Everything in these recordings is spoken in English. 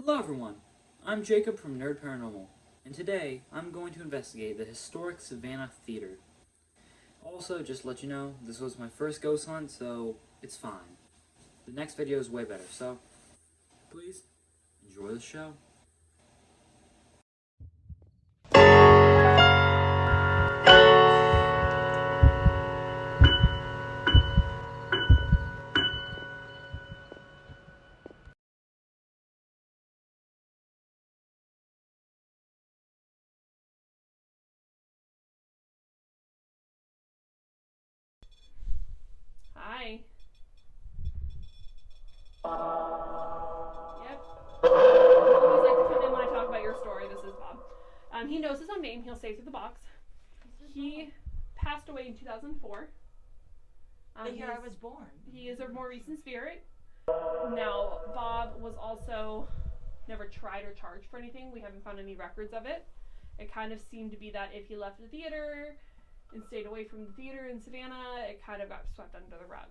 Hello everyone, I'm Jacob from N.E.R.D Paranormal, and today I'm going to investigate the Historic Savannah Theatre. Also, just to let you know, this was my first ghost hunt, so it's fine. The next video is way better, so please enjoy the show. Hi. Yep. You always like to come in when I talk about your story. This is Bob. He knows his own name. He'll say through the box. He passed away in 2004. The year I was born. He is a more recent spirit. Now, Bob was also never tried or charged for anything. We haven't found any records of it. It kind of seemed to be that if he left the theater and stayed away from the theater in Savannah, it kind of got swept under the rug.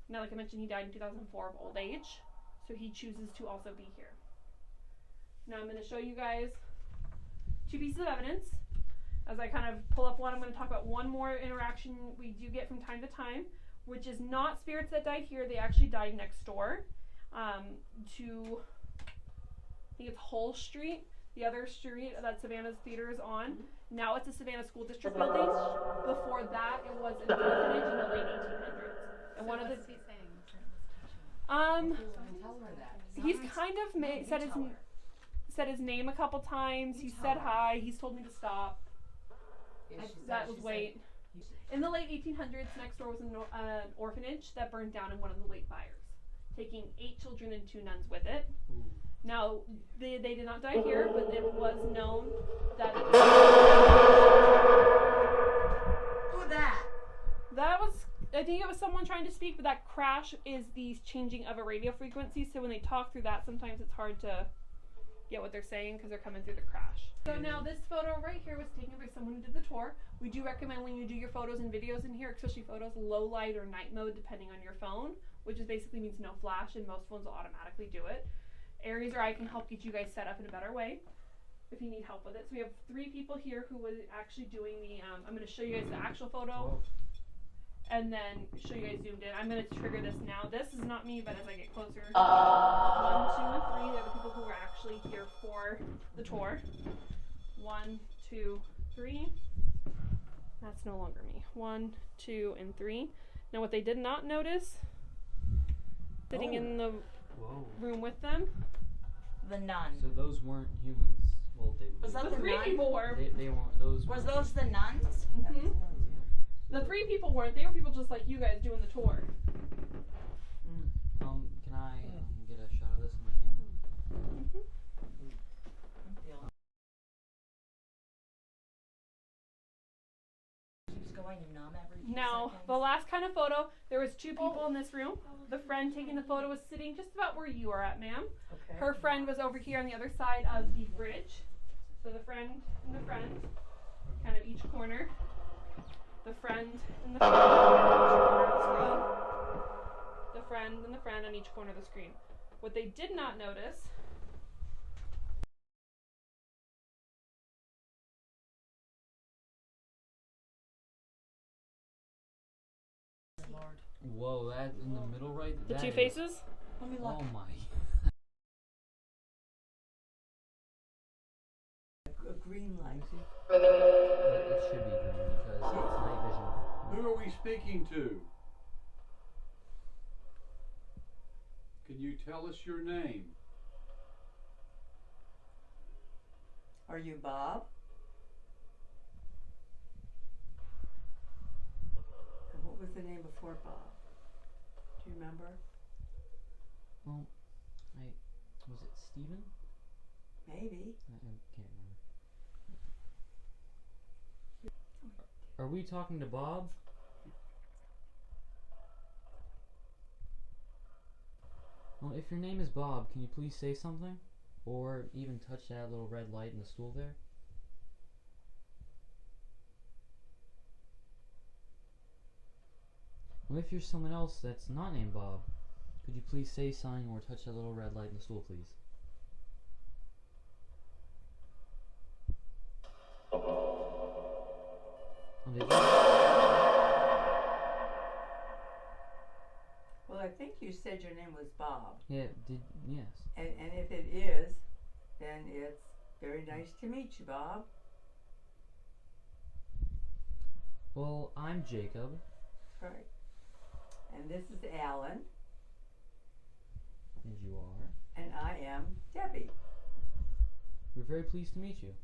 Now, like I mentioned, he died in 2004 of old age, so he chooses to also be here. Now, I'm going to show you guys two pieces of evidence. As I kind of pull up one, I'm going to talk about one more interaction we do get from time to time, which is not spirits that died here. They actually died next door to, I think it's Hull Street, the other street that Savannah's Theater is on. Now it's a Savannah School District building. Before that, it was an orphanage in the late 1800s. And one of the he's kind of said his name a couple times. He said hi. He's told me to stop. That was wait. In the late 1800s, next door was an orphanage that burned down in one of the late fires, taking 8 children and 2 nuns with it. Now, they did not die here, but it was known that Who that? That was, I think it was someone trying to speak, but that crash is the changing of a radio frequency, so when they talk through that, sometimes it's hard to get what they're saying because they're coming through the crash. So now this photo right here was taken by someone who did the tour. We do recommend when you do your photos and videos in here, especially photos, low light or night mode depending on your phone, which is basically means no flash, and most phones will automatically do it. Aries or I can help get you guys set up in a better way if you need help with it. So we have 3 people here who was actually doing the, I'm going to show you guys the actual photo and then show you guys zoomed in. I'm going to trigger this now. This is not me, but as I get closer, 1, 2, and 3, they're the people who were actually here for the tour. 1, 2, 3. That's no longer me. 1, 2, and 3. Now what they did not notice, sitting in the room with them, The nun. So those weren't humans. Well, they Was that the the 3 nun? people were. They weren't. Those Was were, those the nuns? Mm-hmm. The 3 people weren't. They were people just like you guys doing the tour. Can I get a shot of this on my camera? Mm-hmm. Keeps going numb every few Now, seconds. the last kind of photo, there was 2 people in this room. The friend taking the photo was sitting just about where you are at, ma'am. Okay. Her friend was over here on the other side of the bridge. So the friend and the friend, kind of each corner. The friend and the friend on each corner of the screen. The friend and the friend on each corner of the screen. What they did not notice Lord. Whoa, that in the middle right? the that 2 is- faces. Let me look. Oh my. A green light. It should be green because it's night vision. Who are we speaking to? Can you tell us your name? Are you Bob? And what was the name before Bob? Do you remember? Well, was it Steven? Maybe. I can't remember. Are we talking to Bob? Well, if your name is Bob, can you please say something? Or even touch that little red light in the stool there? Well, if you're someone else that's not named Bob, could you please say something or touch that little red light in the stool, please? your name was Bob. Yes. And if it is, then it's very nice to meet you, Bob. Well, I'm Jacob. Right. And this is Alan. And you are? And I am Debbie. We're very pleased to meet you.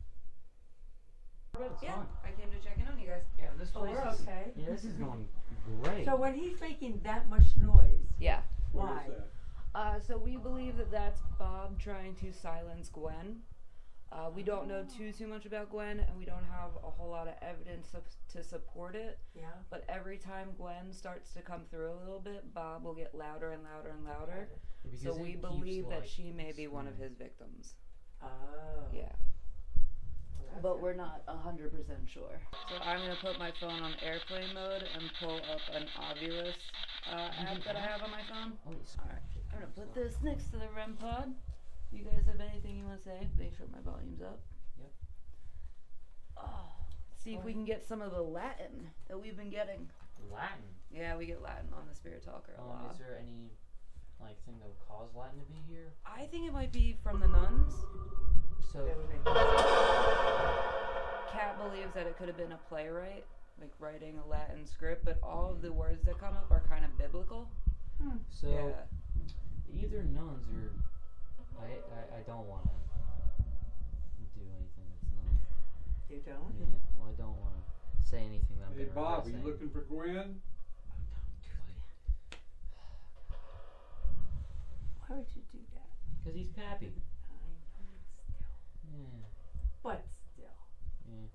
Yeah, I came to check in on you guys. Yeah, this Oh, place we're is... okay. Yeah, this is going great. So when he's making that much noise, Yeah. What why? is that? So we believe that that's Bob trying to silence Gwen. We don't know too much about Gwen, and we don't have a whole lot of evidence to support it. Yeah. But every time Gwen starts to come through a little bit, Bob will get louder and louder and louder. Because So it we keeps, believe that like, she may be one of screaming. his victims. Oh. Yeah. Well, But we're not 100% sure. So I'm going to put my phone on airplane mode and pull up an Ovilus app that I have on my phone. Oh, it's... Alright, I'm going to put this next to the REM pod. You guys have anything you want to say? Make sure my volume's up. Yep. Oh, see if we can get some of the Latin that we've been getting. Latin? Yeah, we get Latin on the Spirit Talker a lot. Is there any, like, thing that would cause Latin to be here? I think it might be from the nuns. So... that would make Kat believes that it could have been a playwright, like writing a Latin script, but all of the words that come up are kind of biblical. So... Yeah. Either nuns or... I don't want to do anything that's not... You don't? Yeah, well, I don't want to say anything that I'm Hey going to regret Bob, are you saying. looking for Gwen? Why would you do that? Because he's Pappy. I know, still. Yeah. But still. Yeah.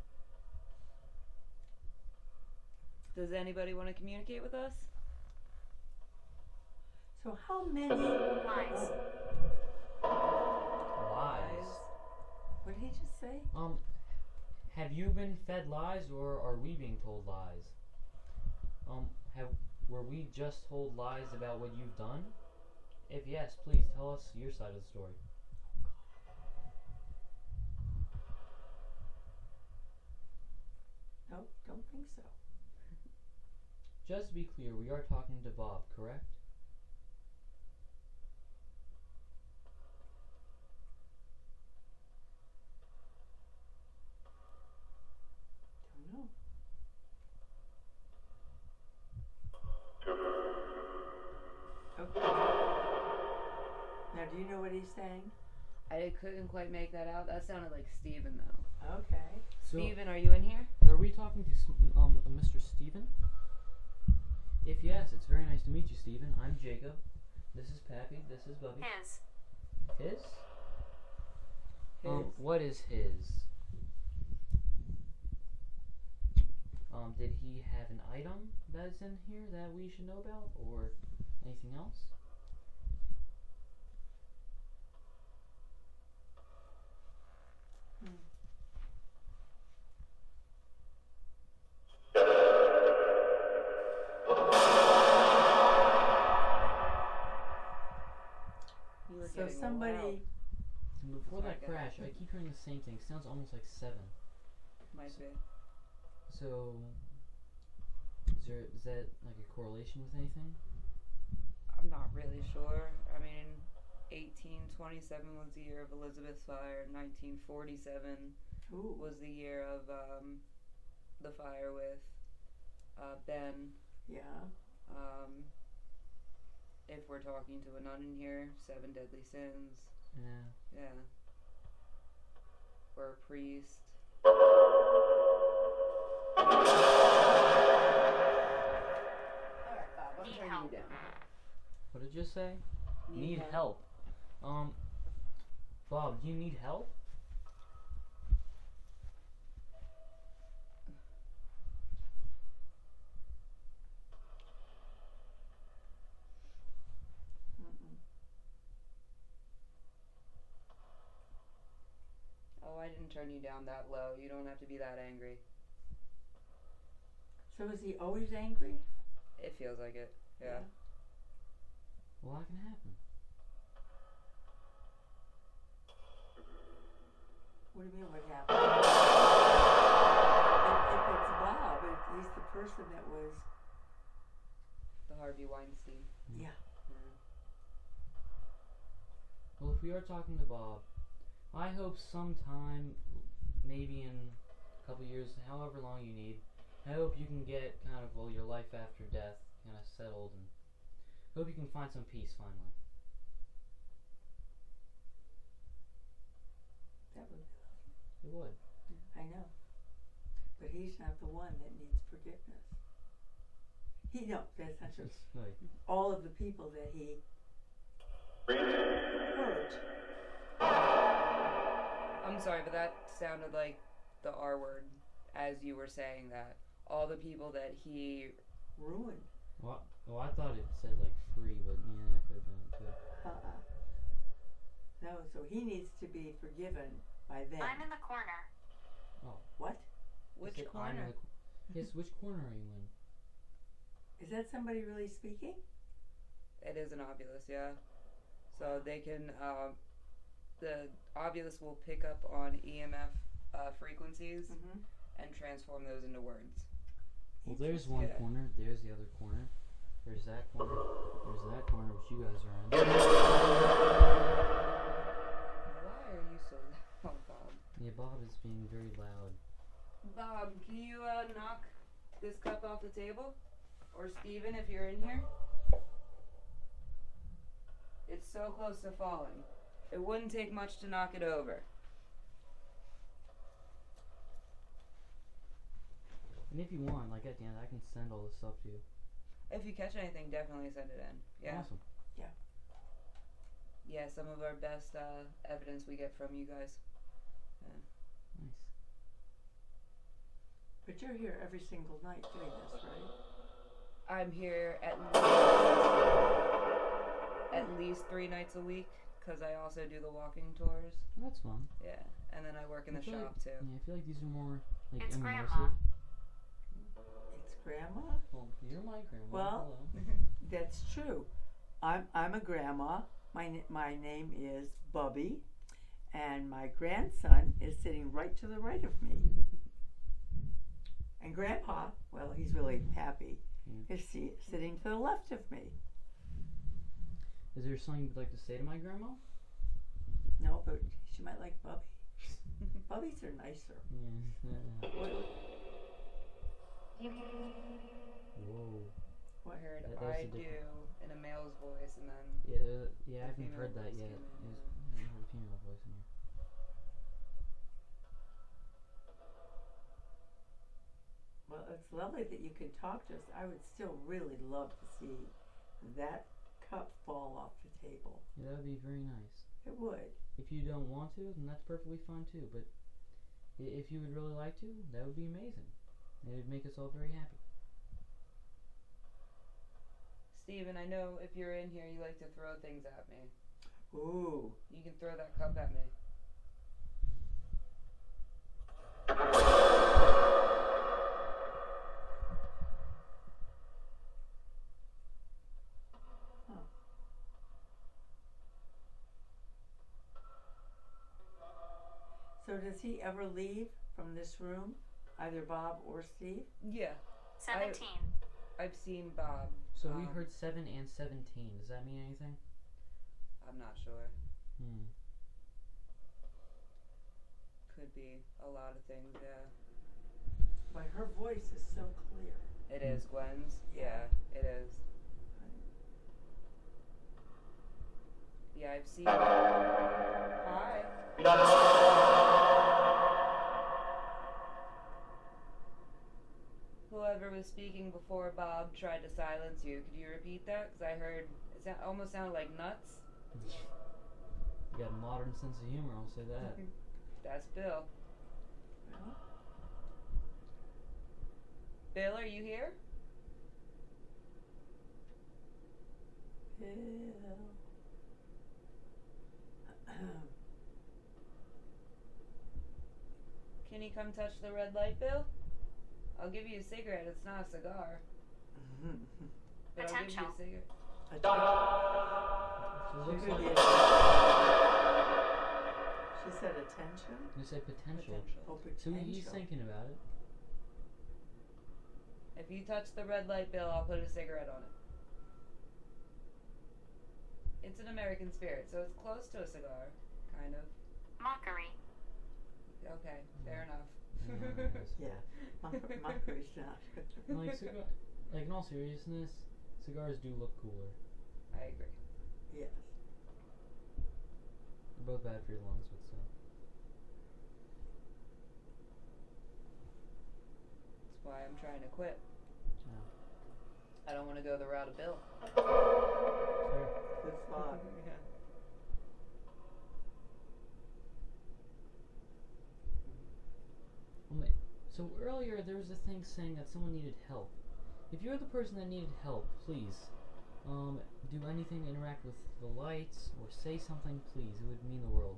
Does anybody want to communicate with us? So how many Lies. Lies. What did he just say? Have you been fed lies, or are we being told lies? Were we just told lies about what you've done? If yes, please tell us your side of the story. Nope, don't think so. Just to be clear, we are talking to Bob, correct? Don't know. Okay. Now, do you know what he's saying? I couldn't quite make that out. That sounded like Steven, though. Okay. So, Steven, are you in here? are we talking to Mr. Steven? If yes, it's very nice to meet you, Steven. I'm Jacob. This is Pappy. This is Bubby. His. His? His. What is his? Did he have an item that's in here that we should know about, or anything else? You were So getting somebody. loud. Before that Okay. crash, I keep hearing the same thing. It sounds almost like 7. Might be. So, is that like a correlation with anything? I'm not really sure. I mean, 1827 was the year of Elizabeth's fire. 1947 Ooh. was the year of the fire with Ben. Yeah. If we're talking to a nun in here, 7 deadly sins. Yeah. Yeah. Or a priest. Alright, Bob, I'm Need turning help. you down. What did you just say? Need help. Bob, do you need help? Mm-mm. Oh, I didn't turn you down that low. You don't have to be that angry. So is he always angry? It feels like it. Yeah. Well, what can happen? What do you mean, what happened? If it's Bob, if he's the person that was. The Harvey Weinstein. Yeah. Yeah. Well, if we are talking to Bob, I hope sometime, maybe in a couple years, however long you need, I hope you can get kind of, well, your life after death kind of settled, and hope you can find some peace finally. That would It would. I know. But he's not the one that needs forgiveness. That's not true. Right. All of the people that he hurt. I'm sorry, but that sounded like the R word as you were saying that. All the people that he Ruined. Well, I thought it said like free, but yeah, that could have been it too. No, so he needs to be forgiven by them. I'm in the corner. Oh. What? which Is it I'm corner? in the yes, which corner are you in? Is that somebody really speaking? It is an ovulus, yeah. So they can the ovulus will pick up on EMF frequencies Mm-hmm. and transform those into words. Well, there's one Yeah. corner. There's the other corner. There's that corner. There's that corner, which you guys are in. Why are you so loud, Bob? Yeah, Bob is being very loud. Bob, can you knock this cup off the table? Or Steven, if you're in here? It's so close to falling. It wouldn't take much to knock it over. And if you want, like at the end, I can send all this stuff to you. If you catch anything, definitely send it in. Yeah. Awesome. Yeah, some of our best evidence we get from you guys. Nice. But you're here every single night doing this, right? I'm here at least 3 nights a week because I also do the walking tours. Well, that's fun. Yeah, and then I work in I the feel shop like, too. Yeah, I feel like these are more like It's immersive. Grandma. It's grandma? Well, you're my grandma. Well, Hello. That's true. I'm a grandma. My name is Bubby, and my grandson is sitting right to the right of me. And Grandpa, well, he's really happy, is sitting to the left of me. Is there something you'd like to say to my grandma? No, but she might like Bubby. Bubbies are nicer. Yeah. Whoa. I heard That was I a do different- in a male's voice and then Yeah, I haven't female heard that voice yet. came in, I haven't heard a female voice in here. Well, it's lovely that you can talk to us. I would still really love to see that cup fall off the table. Yeah, that would be very nice. It would. If you don't want to, then that's perfectly fine too. But if you would really like to, that would be amazing. It would make us all very happy. Steven, I know if you're in here you like to throw things at me. Ooh. You can throw that cup at me. So does he ever leave from this room? Either Bob or Steve? Yeah, 17. I've seen Bob. So we heard 7 and 17. Does that mean anything? I'm not sure. Could be a lot of things, yeah. But her voice is so clear. It is Gwen's. Yeah, it is. Yeah, I've seen. Hi. Whoever was speaking before Bob tried to silence you. Could you repeat that? Because I heard it almost sounded like nuts. You got a modern sense of humor, I'll say that. That's Bill. Well, Bill, are you here? Bill. Can you come touch the red light, Bill? I'll give you a cigarette. It's not a cigar. But I'll give you Potential. a cigarette. So it looks She like said attention? you say potential. Oh, So potential. he's thinking about it. If you touch the red light, Bill, I'll put a cigarette on it. It's an American spirit, so it's close to a cigar, kind of. Mockery. Okay, fair enough. Yeah. Mockery's not. Like, like in all seriousness, cigars do look cooler. I agree. Yes. They're both bad for your lungs, but still. That's why I'm trying to quit. Yeah. I don't want to go the route of Bill. Fair. Good spot. Yeah. So earlier there was a thing saying that someone needed help. If you're the person that needed help, please, do anything to interact with the lights or say something, please. It would mean the world.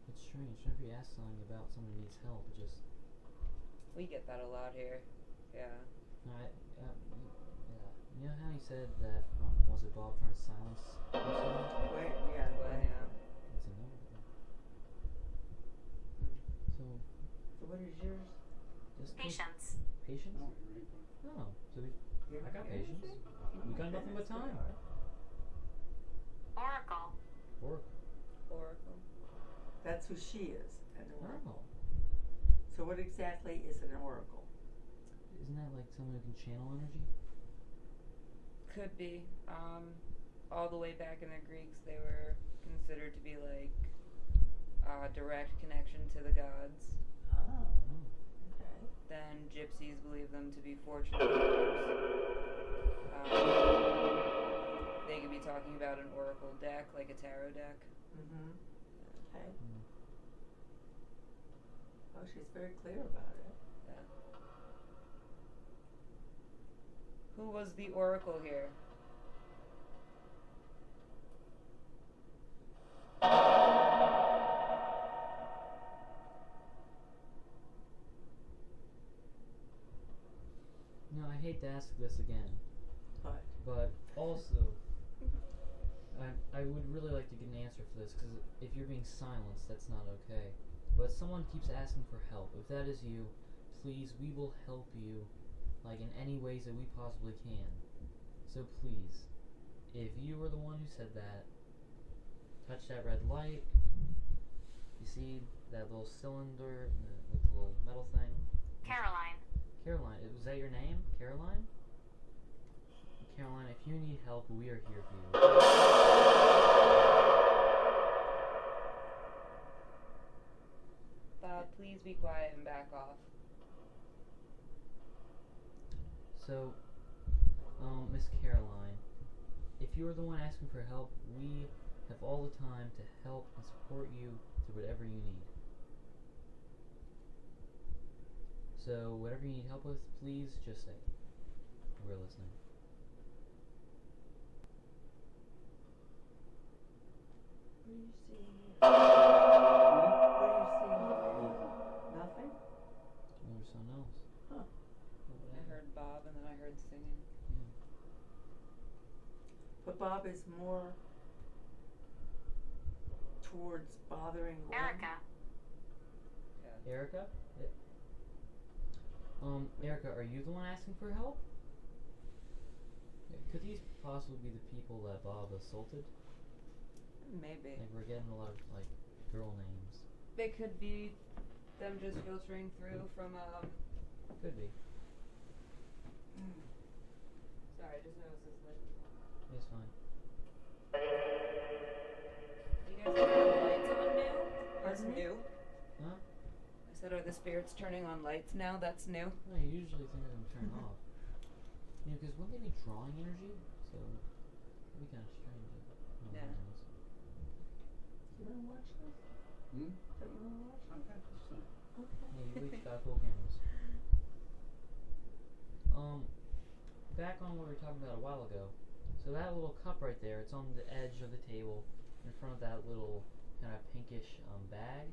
It's strange. Whenever you ask something about someone who needs help, it just We get that a lot here. Yeah. yeah. You know how he said that was it Bob trying to silence himself? Wait, yeah. Well, yeah. It's a no. So So what is yours? just Patience. Patience? Oh, you're right. Oh, so I got patience. We got nothing but time. Oracle. Or Oracle. That's who she is, an oracle. oh, So what exactly is an oracle? isn't that like someone who can channel energy? Could be. All the way back in the Greeks, they were considered to be like direct connection to the gods. Oh, Oh. okay. Then gypsies believed them to be fortune tellers. They could be talking about an oracle deck, like a tarot deck. Mm-hmm. Okay. Hmm. Oh, she's very clear about it. Yeah. Who was the oracle here? No, I hate to ask this again, But but also, I would really like to get an answer for this, because if you're being silenced, that's not okay. But someone keeps asking for help. If that is you, please, we will help you, like in any ways that we possibly can. So please, if you were the one who said that, touch that red light. You see that little cylinder with the little metal thing? Caroline. Caroline, was that your name? Caroline? Caroline, if you need help, we are here for you. Please be quiet and back off. So, Miss Caroline, if you're the one asking for help, we have all the time to help and support you through whatever you need. So, whatever you need help with, please just say it. We're listening. what are you seeing here? What are you seeing here? Nothing? Well, there's something else. Huh. I heard Bob and then I heard singing. Yeah. But Bob is more towards bothering Gwen. Erica. Yeah. Erica? Erica, are you the one asking for help? Could these possibly be the people that Bob assaulted? Maybe. Like, we're getting a lot of, like, girl names. They could be them just filtering through from, Could be. sorry, I just noticed this light. It's fine. You guys have the lights on now? That's Pardon me? new. Huh? I said, are the spirits turning on lights now? That's new. No, you usually think of them turn off. You know, because wouldn't they be drawing energy? So, it'd be kind of strange. If no Yeah. one knows. You want to watch this? Hmm? Don't you want to watch I got this thing. this? Okay. Yeah, you each got cool cameras. Back on what we were talking about a while ago. So that little cup right there, it's on the edge of the table, in front of that little kind of pinkish bag.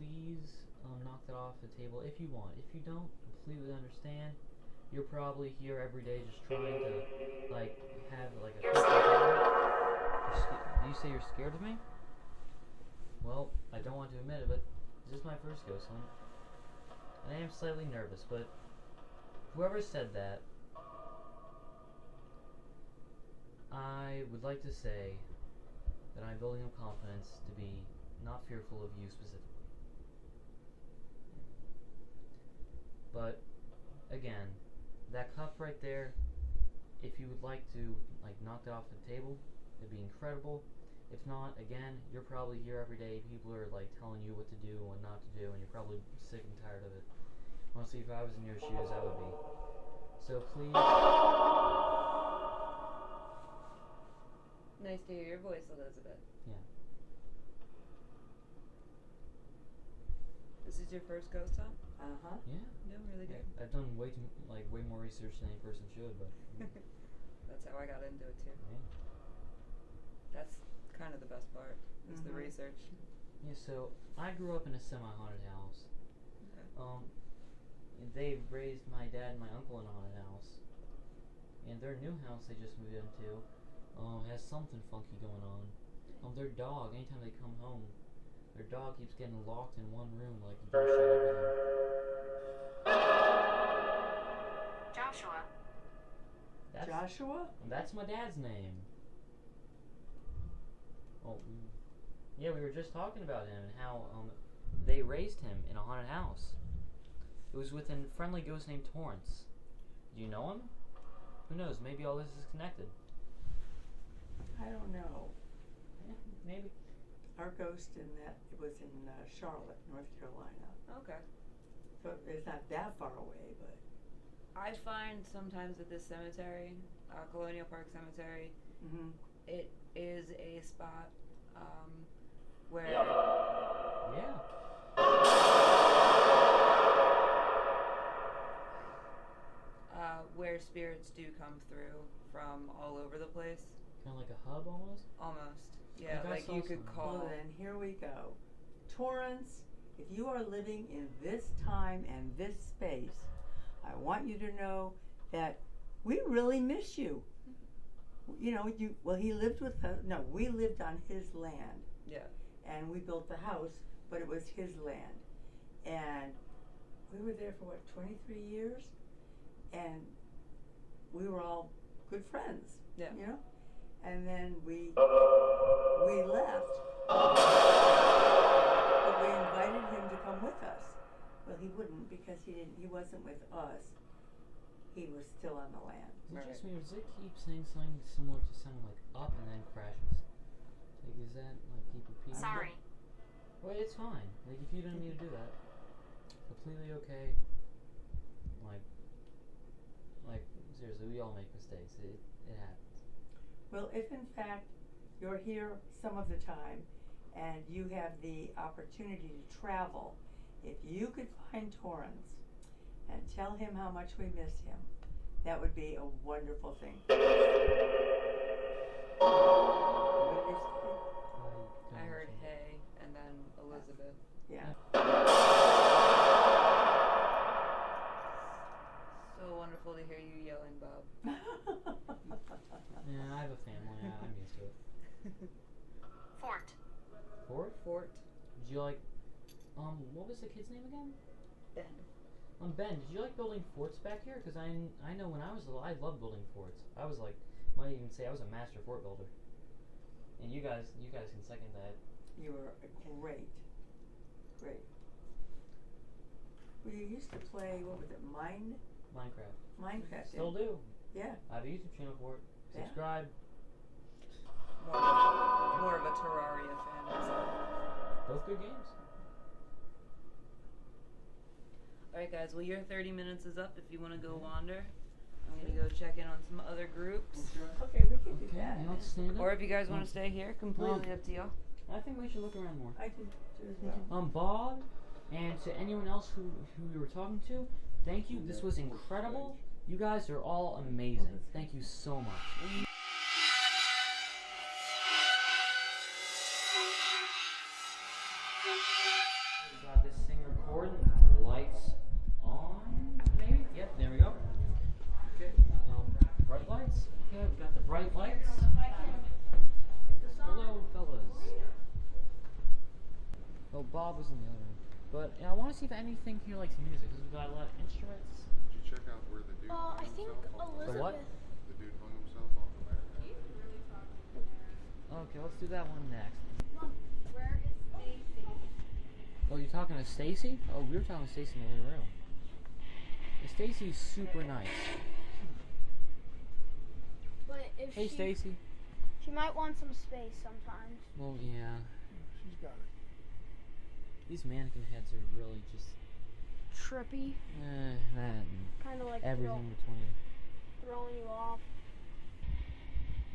Please knock that off the table if you want. If you don't, completely understand. You're probably here every day just trying to, like, have like a. You're scared. Do you say you're scared of me? Well, I don't want to admit it, but this is my first ghost hunt. And I am slightly nervous, but whoever said that, I would like to say that I'm building up confidence to be not fearful of you specifically. But, again, that cup right there, if you would like to, like, knock that off the table, it'd be incredible. If not, again, you're probably here every day. People are, like, telling you what to do and what not to do, and you're probably sick and tired of it. Honestly, if I was in your shoes, I would be. So, please... Nice to hear your voice, Elizabeth. Yeah. This is your first ghost hunt? Uh-huh. Yeah. Doing really good. I've done way more research than any person should, but... That's how I got into it too. Yeah. That's kind of the best part, is the research. Yeah, so I grew up in a semi-haunted house. Okay. They raised my dad and my uncle in a haunted house. And their new house they just moved into has something funky going on. Their dog, anytime they come home, their dog keeps getting locked in one room like the door shut everything. Joshua. Joshua? That's my dad's name. Oh, yeah, we were just talking about him and how they raised him in a haunted house. It was with a friendly ghost named Torrance. Do you know him? Who knows? Maybe all this is connected. I don't know. Yeah, maybe. Our ghost in that, it was in Charlotte, North Carolina. Okay. So it's not that far away, but... I find sometimes at this cemetery, Colonial Park Cemetery, it is a spot where... Yeah. Where spirits do come through from all over the place. Kind of like a hub almost? Almost. Yeah, I like saw you could some. call... Well, then here we go. Torrance, if you are living in this time and this space, I want you to know that we really miss you. You know, he lived with us. No, we lived on his land. Yeah. And we built the house, but it was his land. And we were there for, 23 years? And we were all good friends. Yeah. You know? And then we left. But we invited him to come with us. Well, he wouldn't because he wasn't with us. He was still on the land. Is it just me, or does it keep saying something similar to sounding like up and then crashes? Like, is that, like, keep repeating? Sorry. Well, it's fine. Like, if you didn't need to do that, completely okay. Like, seriously, we all make mistakes. It happens. Well, if in fact you're here some of the time and you have the opportunity to travel, if you could find Torrance and tell him how much we miss him, that would be a wonderful thing. What did you say? I heard hey, and then Elizabeth. Yeah. So wonderful to hear you yelling, Bob. Yeah, I have a family. I'm used to it. Fort. Fort? Did you like, what was the kid's name again? Ben. Ben, did you like building forts back here? Because I know when I was little, I loved building forts. I was like, might even say I was a master fort builder. And you guys can second that. You were great. We used to play, what was it, Minecraft. Minecraft. Still do. Yeah. I have a YouTube channel for it. Yeah. Subscribe. More of a Terraria fan. Both good games. Alright guys, well your 30 minutes is up if you want to go wander. I'm going to go check in on some other groups. Okay, we can do that. You want to stand up? Or if you guys want to stay here, completely up to you. I think we should look around more. I can do as well. Bob, and to anyone else who we were talking to, thank you. This was incredible. You guys are all amazing. Thank you so much. We got this thing recording. Lights on, maybe? Yep, there we go. Okay. Bright lights. Okay, we got the bright lights. Hello, fellas. to see if anything here likes music, because we've got a lot of instruments. Did you check out where the dude hung I think himself off the The what? ladder? The dude hung himself off the ladder. Okay, let's do that one next. Where is Stacy? Oh, you're talking to Stacy? Oh, we were talking to Stacy in the other room. Stacy's super nice. But if Hey, Stacy. she might want some space sometimes. Well, yeah. She's got it. These mannequin heads are really just Trippy. that and Kind of like everything between. throwing you off.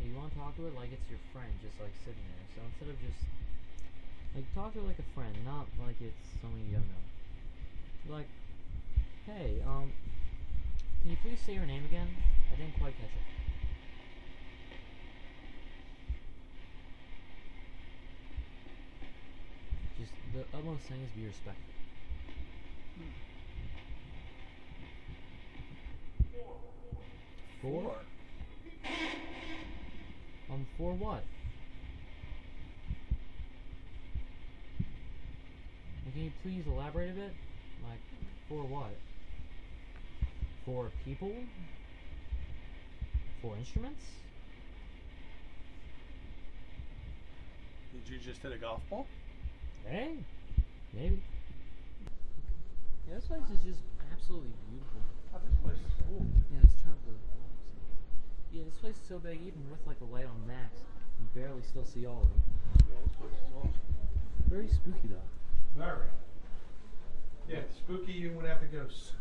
You want to talk to it like it's your friend, just like sitting there. So instead of just like talk to it like a friend, not like it's someone you don't know. Like, hey, can you please say your name again? I didn't quite catch it. Just the utmost thing is be respectful. Four? For what? And can you please elaborate a bit? Like, for what? For people? For instruments? Did you just hit a golf ball? Hey, maybe. Yeah, this place is just absolutely beautiful. Oh, this place is cool. Yeah, let's turn up the. Yeah, this place is so big, even with like the light on max, you barely still see all of it. Yeah, this place is awesome. Very spooky though. Very. Yeah, spooky even without the ghosts.